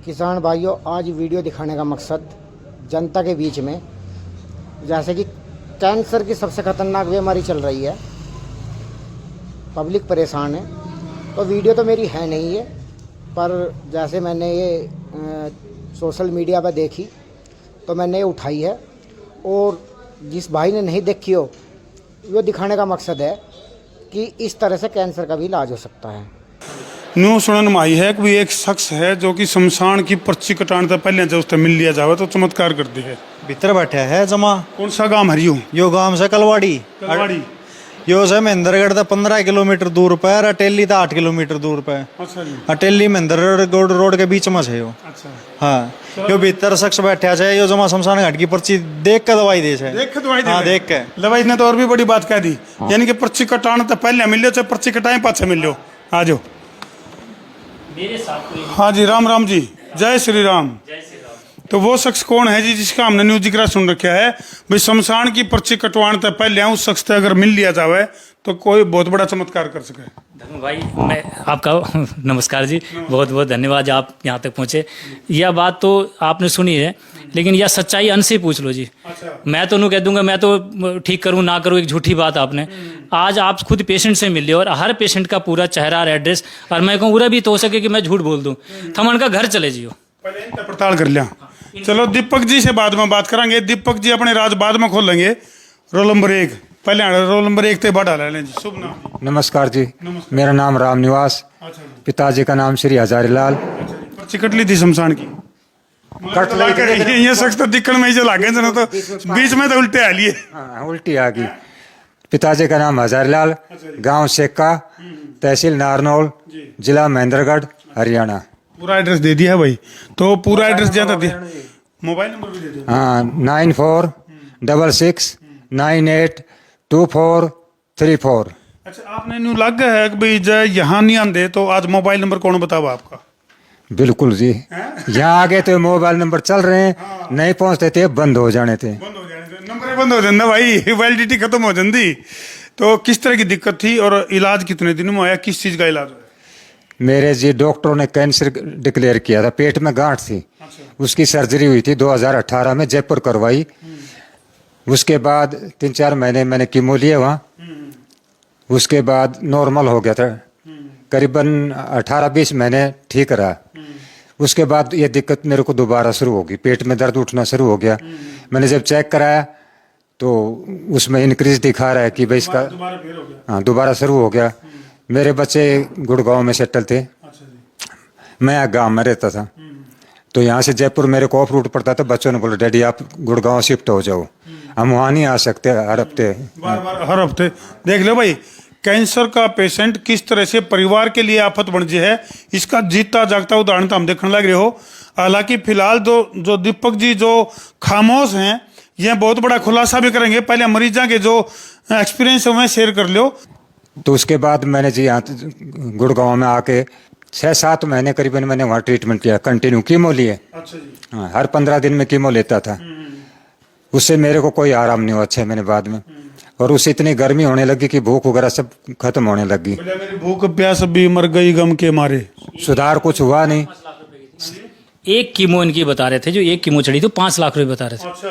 किसान भाइयों, आज वीडियो दिखाने का मकसद जनता के बीच में, जैसे कि कैंसर की सबसे ख़तरनाक बीमारी चल रही है, पब्लिक परेशान है। तो वीडियो तो मेरी है नहीं है, पर जैसे मैंने ये सोशल मीडिया पर देखी तो मैंने ये उठाई है, और जिस भाई ने नहीं देखी हो वो दिखाने का मकसद है कि इस तरह से कैंसर का भी इलाज हो सकता है। न्यू सुनन में आई है कि एक शख्स है जो कि शमशान की पर्ची कटाने से पहले जब उससे मिल लिया जावे तो चमत्कार करती है। भीतर बैठा है जमा। कौन सा गांव हरियो? यो गांव से कलवाड़ी। यो से महेंद्रगढ़ था 15 किलोमीटर दूर पे, अटेली था 8 किलोमीटर दूर पे। अच्छा जी। अटेली महेंद्रगढ़ रोड के बीच में है यो। अच्छा। हाँ, यो भीतर शख्स बैठा है, यो जमा शमशान घाट की पर्ची देख के दवाई दे है। देख के दवाई दे। हाँ, देख के। दवाई ने तो और भी बड़ी बात कह दी, यानी कि पर्ची कटाने से पहले मिल लो, चाहे पर्ची कटाए पाछे मिल लो। आ जाओ मेरे साथ। हाँ जी, राम राम जी, जय श्री राम। तो वो शख्स कौन है जी जिसका हमने न्यूज जिक्र सुन रखा है? भाई शमशान की पर्ची कटवाने से पहले उस शख्स से अगर मिल लिया जावे तो कोई बहुत बड़ा चमत्कार कर सके। धर्म भाई, मैं आपका नमस्कार जी, बहुत बहुत धन्यवाद, आप यहाँ तक पहुँचे। यह बात तो आपने सुनी है, लेकिन यह सच्चाई अन से पूछ लो जी। अच्छा। मैं तो नहीं कह दूंगा, मैं तो ठीक करूँ ना करूँ, एक झूठी बात आपने। आज आप खुद पेशेंट से मिले और हर पेशेंट का पूरा चेहरा और एड्रेस, और मैं कहूँ पूरा भी तो हो सके कि मैं झूठ बोल दूँ, थमन का घर चले जियो, पहले इनका पड़ताल कर लिया। चलो दीपक जी से बाद में बात करेंगे। दीपक जी अपने राज बाद में खोलेंगे। रोल नंबर 1 पहले रोल नंबर 1 ते बढ़ा लें जी। शुभ नाम? नमस्कार जी। मेरा नाम राम निवास। अच्छा जी। पिताजी का नाम श्री हजारीलाल। पर्ची कट ली थी शमशान की? कट ली। ये शख्स तो दिक्कत में ही जो लागे जना, तो बीच में तो उल्टे आ लिए। हाँ, उल्टी आ गई। पिताजी का नाम हजारीलाल, गांव शेक्का, तहसील नारनौल, जिला महेंद्रगढ़, हरियाणा। पूरा एड्रेस दे दिया है भाई, तो पूरा एड्रेस ज्यादा दिया। मोबाइल नंबर भी दे दो। हाँ, 9466982434। अच्छा, आपने न्यू लग है कि भाई जय यहाँ नहीं आंदे तो आज मोबाइल नंबर कौन बतावा आपका? बिल्कुल जी। यहाँ आगे तो मोबाइल नंबर चल रहे हैं, नहीं पहुँचते थे बंद हो जाने थे। बंद हो जाने थे, नंबर बंद हो जाता भाई, वैलिडिटी खत्म हो जाती। तो किस तरह की दिक्कत थी और इलाज कितने दिनों में आया? किस चीज का इलाज हुआ? मेरे जी डॉक्टरों ने कैंसर डिक्लेयर किया था, पेट में गांठ थी। उसकी सर्जरी हुई थी 2018 में, जयपुर करवाई। उसके बाद 3-4 महीने मैंने कीमो लिए वहाँ। उसके बाद नॉर्मल हो गया था, करीबन 18-20 महीने ठीक रहा। उसके बाद ये दिक्कत मेरे को दोबारा शुरू होगी, पेट में दर्द उठना शुरू हो गया। मैंने जब चेक कराया तो उसमें इंक्रीज दिखा रहा है कि भाई इसका हाँ दोबारा शुरू हो गया। मेरे बच्चे गुड़गांव में सेटल थे, मैं गांव में रहता था। तो यहाँ से जयपुर मेरे को ऑफ रूट पड़ता था। बच्चों ने बोला डैडी आप गुड़गांव शिफ्ट हो जाओ, हम वहाँ नहीं आ सकते हर हफ्ते। हर हफ्ते देख लो भाई, कैंसर का पेशेंट किस तरह से परिवार के लिए आफत बन जाए है, इसका जीता जागता उदाहरण तो हम देखने लग रहे हो। हालांकि फिलहाल जो दीपक जी जो खामोश हैं, यह बहुत बड़ा खुलासा भी करेंगे। पहले मरीजा के जो एक्सपीरियंस है वह शेयर कर लो। तो उसके बाद मैंने जी यहाँ गुड़गांव में आके 6-7 महीने करीबन मैंने वहाँ ट्रीटमेंट किया, कंटिन्यू कीमो लिए। अच्छा जी। हाँ, हर 15 दिन में कीमो लेता था। उससे मेरे को कोई आराम नहीं हुआ 6 महीने बाद में। और उससे इतनी गर्मी होने लगी कि भूख वगैरह सब खत्म होने लगी। मेरी भूख प्यास भी मर गई गम के मारे। सुधार कुछ हुआ नहीं। एक कीमो इनकी बता रहे थे, जो एक कीमो चढ़ी तो 5 लाख रुपए बता रहे थे। अच्छा,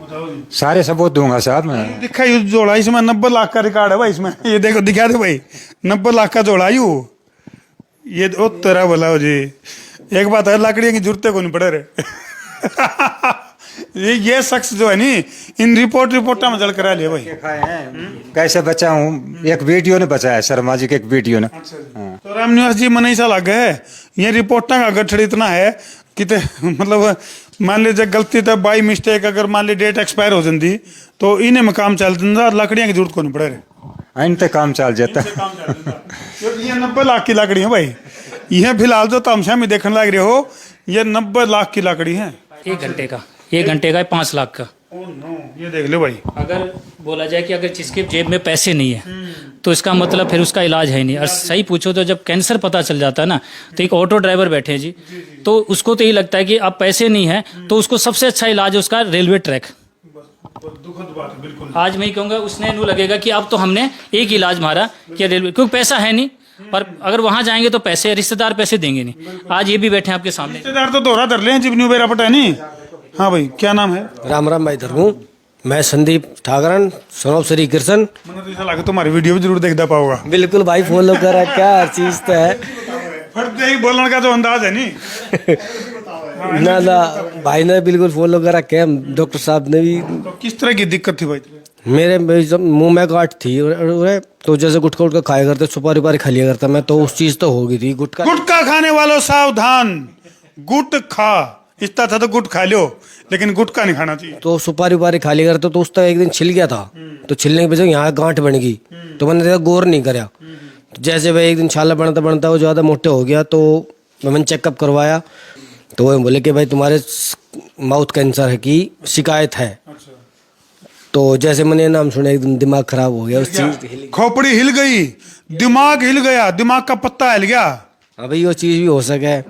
बताओ जी। सारे सबूत दूंगा साहब मैं। दिखा यू जोड़ा, इसमें 90 लाख का रिकॉर्ड है भाई। इसमें ये देखो, दिखा दे भाई, 90 लाख का जोड़ा यू। ये ओ तेरा बोला हो जी। एक बात है, लकड़ियों की जरूरत को नहीं पड़े रहे। ये शख्स जो है नी, इन रिपोर्टा में जल करा लिया भाई। कैसे बचा हूँ, एक वीडियो ने बचाया, शर्मा जी के एक वीडियो ने। तो राम निवास जी मन ऐसा लग है, ये रिपोर्टा का गठड़ इतना है कि मतलब मान लीजिए गलती तो बाई मिस्टेक अगर मान ली डेट एक्सपायर हो जाती तो इन्हें में काम चल जाता, लकड़ियाँ की जरूरत को नहीं पड़े रहे। इन ते काम चल जाता। ये 90 लाख की लकड़ी है भाई। ये फिलहाल जो तमशा में देखने लग रहे हो, ये 90 लाख की लकड़ी है। 1 घंटे का 5 लाख का। ओह नो, ये देख लो भाई। अगर बोला जाए कि अगर जिसके जेब में पैसे नहीं है तो इसका मतलब फिर उसका इलाज है नहीं। और सही पूछो तो जब कैंसर पता चल जाता है ना, तो एक ऑटो ड्राइवर बैठे हैं जी, तो उसको तो यही लगता है कि अब पैसे नहीं है तो उसको सबसे अच्छा इलाज है उसका रेलवे ट्रैक। दुखद बात है बिल्कुल। आज मैं ही कहूँगा, उसने यूँ लगेगा कि अब तो हमने एक इलाज मारा कि रेलवे, क्योंकि पैसा है नहीं, पर अगर वहाँ जाएंगे तो पैसे रिश्तेदार पैसे देंगे नहीं। आज ये भी बैठे हैं आपके सामने। रिश्तेदार तो दोहरा धर ले हैं जीवनी बेरा पटा नहीं। हाँ भाई, क्या नाम है? राम राम भाई धर्मू, मैं संदीप ठाकरन, सनोप श्री कृष्ण। मैंने तो ऐसा लगा तुम्हारी वीडियो भी जरूर देखता पाओगा। बिल्कुल भाई, फॉलो करा क्या, हर चीज तो है। फट यही बोलने का तो अंदाज है नहीं। ना ना भाई ने बिल्कुल फॉलो करा क्या, डॉक्टर साहब ने भी। तो किस तरह की दिक्कत थी भाई? मेरे जब मुंह में गांठ थी तो जैसे गुटखा उटका खाया करते, सुपारी पारी खा लिया करता मैं, तो उस चीज तो हो गई थी। गुटखा खाने वालों सावधान, गुट खा इतना था तो गुट खा लो, लेकिन गुटखा नहीं खाना चाहिए। तो सुपारी पारी खा लिया करता, तो उस तक एक दिन छिल गया था। तो छिलने के वजह यहाँ गांठ बन गई, तो मैंने देखा गौर नहीं करा। जैसे भाई एक दिन छाला बनता बनता वो ज्यादा मोटे हो गया, तो मैंने चेकअप करवाया, तो वो बोले कि भाई तुम्हारे माउथ कैंसर है की शिकायत है। तो जैसे मैंने नाम सुना एकदम दिमाग खराब हो गया, उस चीज खोपड़ी हिल गई, दिमाग हिल गया, दिमाग का पत्ता हिल गया। हाँ भाई, वो चीज भी हो सके।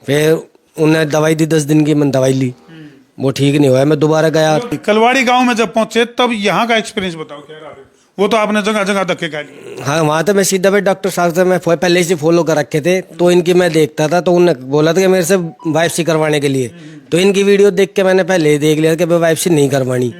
फिर उन्हें दवाई दी, 10 दिन की मैंने दवाई ली, वो ठीक नहीं हुआ। मैं दोबारा गया। कलवाड़ी गांव में जब पहुंचे तब यहाँ का एक्सपीरियंस बताओ क्या रहा है? वो तो आपने जगह जगह धक्के खा लिए। हाँ, वहाँ तो मैं सीधा भाई डॉक्टर साहब से मैं पहले से फॉलो कर रखे थे, तो इनकी मैं देखता था, तो उन्होंने बोला था कि मेरे से वाइप्सी करवाने के लिए। तो इनकी वीडियो देख के मैंने पहले ही देख लिया कि भाई वाइप्सी नहीं करवानी।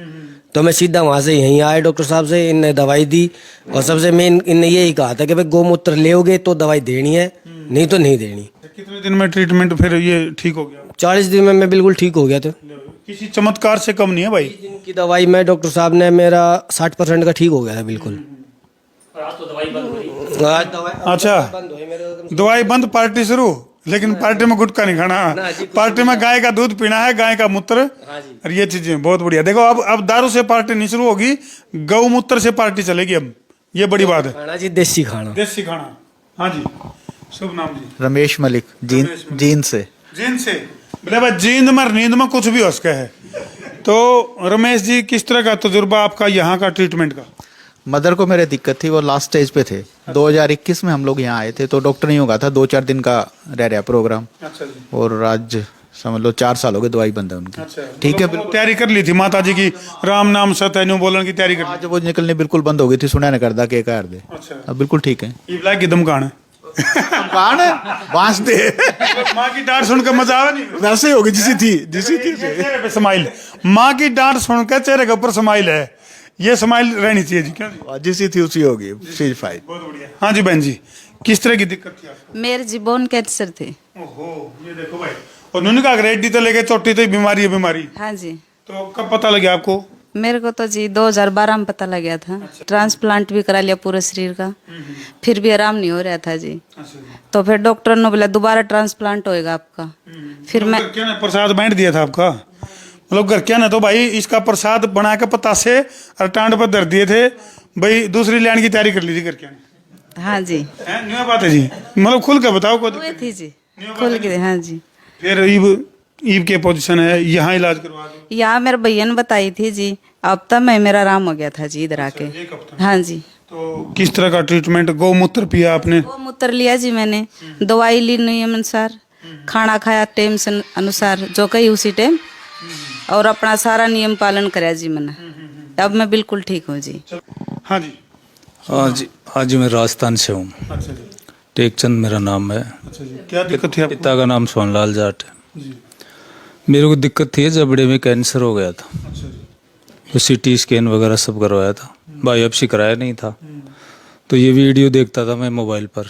तो मैं सीधा वहाँ से यहीं आया डॉक्टर साहब से, इनने दवाई दी, और सबसे मेन इनने यही कहा था कि भाई गोमूत्र लेओगे तो दवाई देनी है, नहीं तो नहीं देनी। कितने दिन में ट्रीटमेंट फिर ये ठीक हो गया? 40 दिन में मैं बिल्कुल ठीक हो गया था। किसी चमत्कार से कम नहीं है भाई। इनकी दवाई में डॉक्टर साहब ने मेरा 60% का ठीक हो गया था बिल्कुल। आज तो दवाई बंद हो रही। आज दवाई अच्छा, बंद हुई मेरे। दवाई बंद, पार्टी शुरू, लेकिन पार्टी में गुटखा नहीं खाना, पार्टी में गाय का दूध पीना है, गाय का मूत्र। और ये चीजें बहुत बढ़िया। देखो अब दारू से पार्टी नहीं शुरू होगी, गौमूत्र से पार्टी चलेगी अब, ये बड़ी बात है। खाना जी देसी खाना। देसी खाना। हाँ जी, शुभ नाम जी? रमेश मलिक, जींद से। जींद से? बोले भाई जींद में नींद में कुछ भी हो सके है। तो रमेश जी, किस तरह का तजुर्बा आपका यहाँ का ट्रीटमेंट का? मदर को मेरे दिक्कत थी, वो लास्ट स्टेज पे थे। 2021 में हम लोग यहाँ आए थे, तो डॉक्टर नहीं होगा था, 2-4 दिन का रह रहा प्रोग्राम। अच्छा जी। और आज समझ लो 4 साल हो गए दवाई बंद है उनकी। ठीक है, बिल्कुल तैयारी कर ली थी माता जी की, राम नाम सतनु बोलने की तैयारी कर ली? आज वो निकलने बिल्कुल बंद हो गई थी, सुना नहीं करदा के कर दे। अच्छा, अब बिल्कुल ठीक है। इबला की दमकान है कौन है? बांस दे। माँ की डांट सुनकर मजा आवा नहीं? वैसे ही होगी जिसी थी चेहरे पे स्माइल, माँ की डांट सुनकर चेहरे के ऊपर स्माइल है, ये स्माइल रहनी चाहिए जी। क्या जी? जिसी थी उसी होगी। बहुत बढ़िया। हाँ जी बहन जी, किस तरह की दिक्कत थी आपको? मेरे जी बोन कैंसर थे। ओहो, ये देखो भाई, और उन्होंने कहा रेड्डी तो लेके चोटी तो बीमारी है बीमारी। हाँ जी। तो कब पता लगा आपको? मेरे को तो जी 2012 में पता लग गया था। ट्रांसप्लांट भी करा लिया पूरे शरीर का, फिर भी आराम नहीं हो रहा था जी। तो फिर डॉक्टर ने बोला दोबारा ट्रांसप्लांट होएगा आपका। फिर मैं क्या ना प्रसाद बांट दिया था आपका? मतलब घर क्या ना, तो भाई इसका प्रसाद बना के पतासे और टांड पर धर दिए थे भाई, दूसरी लाइन की तैयारी कर ली थी घर क्या? हाँ जी, न्यू बात है जी, मतलब खुल के बताओ को हुए थी जी, खुल के। हाँ जी। फिर ईब के पोजीशन है, यहाँ इलाज करवा दो। यहाँ मेरे भैया ने बताई थी जी, अब तक मैं मेरा आराम हो गया था जी इधर आके। हाँ जी। तो किस तरह का ट्रीटमेंट? गौमूत्र पिया आपने? गौमूत्र लिया जी मैंने, दवाई ली नियम अनुसार, खाना खाया टाइम से अनुसार जो कही उसी टाइम, और अपना सारा नियम पालन कराया जी मैंने। अब मैं बिल्कुल ठीक हूँ जी। हाँ जी। हाँ जी, मैं राजस्थान से हूँ। अच्छा जी। टेकचंद मेरा नाम है। अच्छा जी, क्या दिक्कत थी आपको? पिता का नाम सोनलाल जाट है जी। मेरे को दिक्कत थी, जबड़े में कैंसर हो गया था। अच्छा जी। तो सीटी स्कैन वगैरह सब करवाया था, बायोप्सी कराया नहीं था। तो ये वीडियो देखता था मैं मोबाइल पर,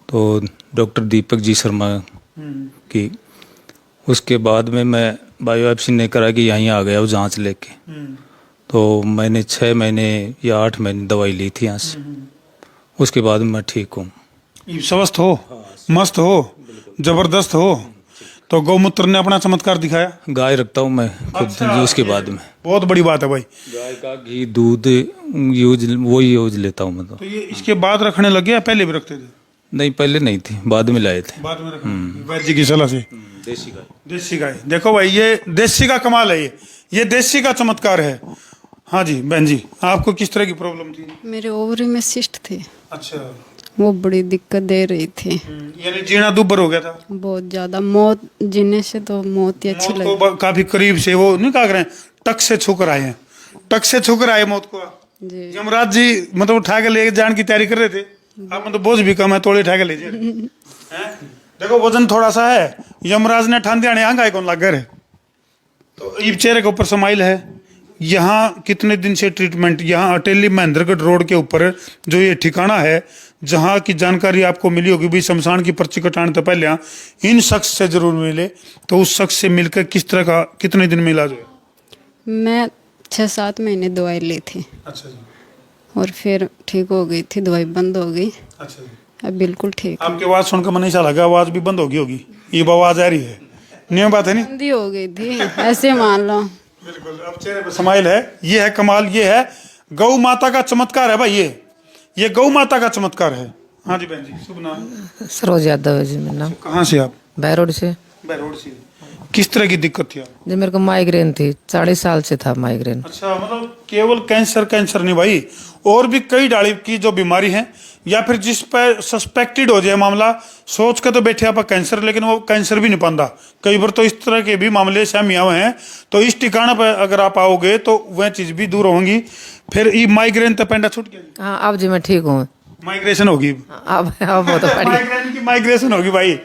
तो डॉक्टर दीपक जी शर्मा की, उसके बाद में मैं बायोप्सी नहीं करा कि यहीं आ गया वो जांच लेके। तो मैंने 6 महीने या 8 महीने दवाई ली थी यहाँ से, उसके बाद मैं ठीक हूँ। स्वस्थ हो, मस्त हो, जबरदस्त हो। तो गौमूत्र ने अपना चमत्कार दिखाया। गाय रखता हूँ मैं खुद। अच्छा, उसके बाद में बहुत बड़ी बात है भाई। गाय का घी दूध यूज लेता हूँ मैं। तो ये इसके बाद रखने लग गया, पहले भी रखते थे? नहीं, पहले नहीं थी, बाद में लाए थे। बाद में रखने वैद्य जी की सलाह से। देसी गाय। देसी गाय, देखो भाई, ये देसी का कमाल है, ये देसी का चमत्कार है। हाँ जी बहन जी, आपको किस तरह की प्रॉब्लम थी? मेरे ओवरी में सिस्ट थे, अच्छा, वो बड़ी दिक्कत दे रही थी। यानी जीना दुब्बर हो गया था बहुत ज्यादा, मौत जीने से तो मौत ही अच्छी लगी। को काफी करीब से, वो नहीं कहा करें, टक से छूकर आए हैं, टक से छूकर आए मौत को जी। यमराज जी मतलब उठा के ले जाने की तैयारी कर रहे थे। आप मतलब बोझ भी कम है, तोड़े उठा के लीजिए। हैं? देखो वजन थोड़ा सा है, यमराज ने ठान दिया ने आंगा कौन लाग है। तो ये चेहरे के ऊपर समाइल है। यहाँ कितने दिन से ट्रीटमेंट, यहाँ अटेली महेंद्रगढ़ रोड के ऊपर जो ये ठिकाना है, जहाँ की जानकारी आपको मिली होगी भी शमशान की पर्ची कटाने तो पहले इन शख्स से जरूर मिले। तो उस शख्स से मिलकर किस तरह का, कितने दिन में इलाज हुआ? मैं 6-7 महीने दवाई ली थी। अच्छा जी। और फिर ठीक हो गई थी, दवाई बंद हो गई। अच्छा जी। अब बिल्कुल ठीक है। आपकी आवाज सुनकर मन ऐसा लगा आवाज भी बंद होगी होगी, ये आवाज आ रही है, नियम बात है नहीं? बंदी हो गई थी, ऐसे मान लो। बिल्कुल, अब चेहरे पर समाइल है। ये है कमाल, ये है गौ माता का चमत्कार है भाई। ये गौ माता का चमत्कार है। हाँ जी बहन जी, शुभ नाम? सरोज यादव है जी मेरा नाम। कहाँ से आप? बैरोड से। बैरोड से। किस तरह की दिक्कत थी आपको? जी मेरे को माइग्रेन थी, 40 साल से था माइग्रेन। अच्छा, मतलब केवल कैंसर नहीं भाई, और भी कई डाली की जो बीमारी है, या फिर जिस पर सस्पेक्टेड हो जाए मामला, सोच के तो बैठे आप कैंसर, लेकिन वो कैंसर भी नहीं पाता। कई बार तो इस तरह के भी मामले सहमिया हुए हैं। तो इस ठिकाना पर अगर आप आओगे तो वह चीज भी दूर होंगी। फिर ये माइग्रेन तो पेंडा छूट गया? हाँ अब जी मैं ठीक हूँ। माइग्रेशन होगी अब बहुत बढ़िया। माइग्रेन की माइग्रेशन होगी भाई,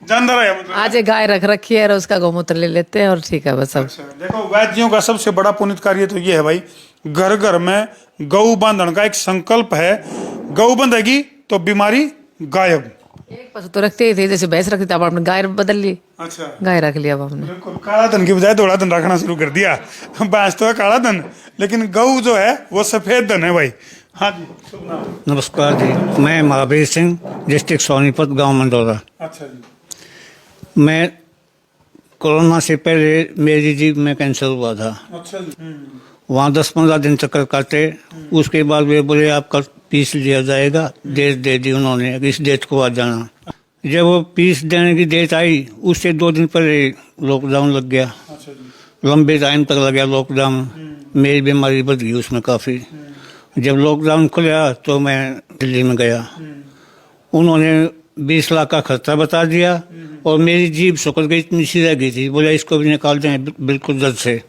जानदार है मतलब। आज गाय रख रखी है और उसका गौमूत्र ले लेते हैं और ठीक है बस सब। अच्छा, देखो वैद्यों का सबसे बड़ा पुनित कार्य तो ये है भाई, घर घर में गौ बांधन का एक संकल्प है। गौ बंधेगी तो बीमारी गायब। एक पशु तो रखते ही थे, जैसे भैंस रखती थी, अब आपने गाय बदल ली। अच्छा, गाय रख लिया अब हमने। बिल्कुल, काला धन की बजाय धोला धन रखना शुरू कर दिया। भैंस तो है काला धन, लेकिन गौ जो है वो सफेद धन है भाई। हाँ जी, शुभ नाम? नमस्कार जी, मैं महावीर सिंह, डिस्ट्रिक्ट सोनीपत, गांव मंडोरा। अच्छा जी। मैं कोरोना से पहले मेरी जीभ में कैंसर हुआ था। अच्छा जी। वहाँ 10-15 दिन चक्कर काटे। उसके बाद वे बोले आपका पीस लिया जाएगा, डेट दे दी उन्होंने, इस डेट को आ जाना। जब वो पीस देने की डेट आई, उससे 2 दिन पहले लॉकडाउन लग गया। अच्छा जी। लंबे टाइम तक लग गया लॉकडाउन। मेरी बीमारी बढ़ गई उसमें काफ़ी। जब लॉकडाउन खुला तो मैं दिल्ली में गया। उन्होंने 20 लाख का खर्चा बता दिया और मेरी जीभ सुकड़ गई, इतनी सी रह गई थी। बोले इसको भी निकाल दें बिल्कुल जल्द से,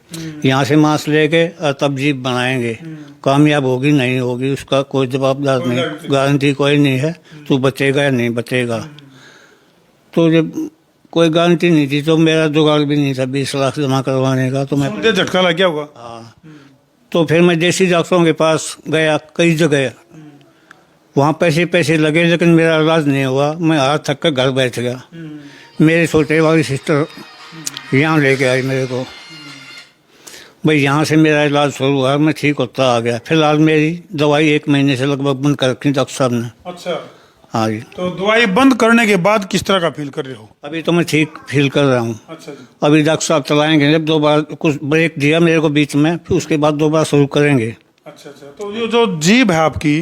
यहाँ से मांस लेके और तब जीभ बनाएंगे। कामयाब होगी नहीं होगी उसका कोई जवाबदार नहीं, गारंटी कोई नहीं है तू बचेगा या नहीं बचेगा। तो जब कोई गारंटी नहीं थी तो मेरा जुगाड़ भी नहीं था 20 लाख जमा करवाने का। तो मैं झटका लग गया होगा। हाँ, तो फिर मैं देसी डॉक्टरों के पास गया, कई जगह वहाँ पैसे लगे, लेकिन मेरा इलाज नहीं हुआ। मैं हाथ थक कर घर बैठ गया। मेरे छोटे वाली सिस्टर यहाँ लेके आई मेरे को, भाई यहाँ से मेरा इलाज शुरू हुआ, मैं ठीक होता आ गया। फिलहाल मेरी दवाई 1 महीने से लगभग बंद कर रखी डॉक्टर साहब ने। अच्छा, हाँ जी। तो दवाई बंद करने के बाद किस तरह का फील कर रहे हो? अभी तो मैं ठीक फील कर रहा हूँ। अच्छा जी। अभी डॉक्टर साहब चलाएंगे, जब 2 बार कुछ ब्रेक दिया मेरे को बीच में, फिर उसके बाद 2 बार शुरू करेंगे। अच्छा, तो ये जो जीभ है आपकी,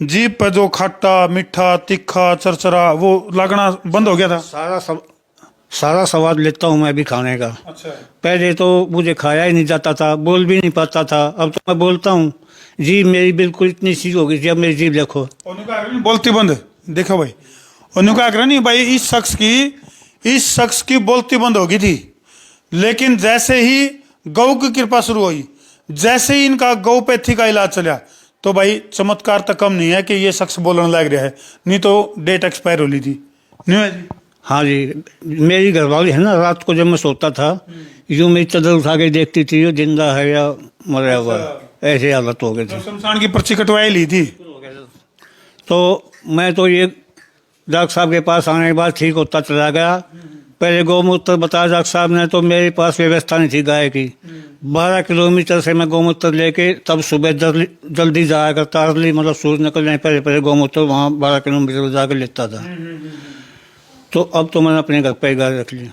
जीभ पर जो खट्टा मीठा तीखा चरचरा वो लगना बंद हो गया था? सारा स्वाद लेता हूँ मैं अभी खाने का। अच्छा। पहले तो मुझे खाया ही नहीं जाता था, बोल भी नहीं पाता था। अब तो मैं बोलता हूँ। जीभ मेरी बिल्कुल इतनी सी हो गई थी, अब मेरी जीभ देखो। बोलती बंद, देखो भाई, उन्होंने कहा नहीं भाई इस शख्स की बोलती बंद हो गई थी, लेकिन जैसे ही गौ की कृपा शुरू हुई, जैसे ही इनका गौपैथी का इलाज चला, तो भाई चमत्कार तो कम नहीं है कि ये शख्स बोलने लग रहा है, नहीं तो डेट एक्सपायर हो ली थी। नहीं है जी? हाँ जी, मेरी घरवाली है ना, रात को जब मैं सोता था यूं मेरी चादर उठा के देखती थी ये जिंदा है या मरा हुआ है, ऐसे हालत हो गई थी। शमशान की पर्ची कटवाई ली थी। तो मैं तो ये डॉक्टर साहब के पास आने के बाद ठीक होता चला गया। पहले गौमूत्र बताया डॉक्टर साहब ने, तो मेरे पास व्यवस्था नहीं थी गाय की। 12 किलोमीटर से मैं गौमूत्र लेके तब सुबह जल्दी जाया करता, अर्ली मतलब सूरज निकलने पहले गौमूत्र वहाँ 12 किलोमीटर जाकर लेता था। तो अब तो मैंने अपने घर पे गाय रख ली।